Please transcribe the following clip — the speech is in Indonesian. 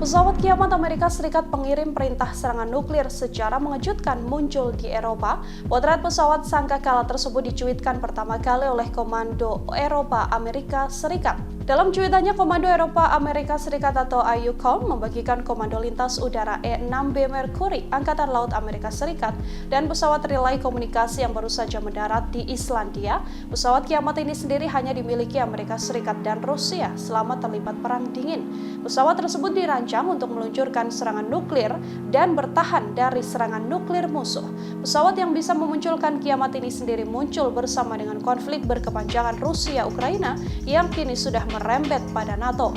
Pesawat kiamat Amerika Serikat pengirim perintah serangan nuklir secara mengejutkan muncul di Eropa. Potret pesawat sangkakala tersebut dicuitkan pertama kali oleh Komando Eropa Amerika Serikat. Dalam cuitannya, Komando Eropa Amerika Serikat atau EUCOM membagikan Komando Lintas Udara E-6B Mercury Angkatan Laut Amerika Serikat dan pesawat relay komunikasi yang baru saja mendarat di Islandia. Pesawat kiamat ini sendiri hanya dimiliki Amerika Serikat dan Rusia selama terlibat Perang Dingin. Pesawat tersebut dirancang untuk meluncurkan serangan nuklir dan bertahan dari serangan nuklir musuh. Pesawat yang bisa memunculkan kiamat ini sendiri muncul bersama dengan konflik berkepanjangan Rusia-Ukraina yang kini sudah merembet pada NATO.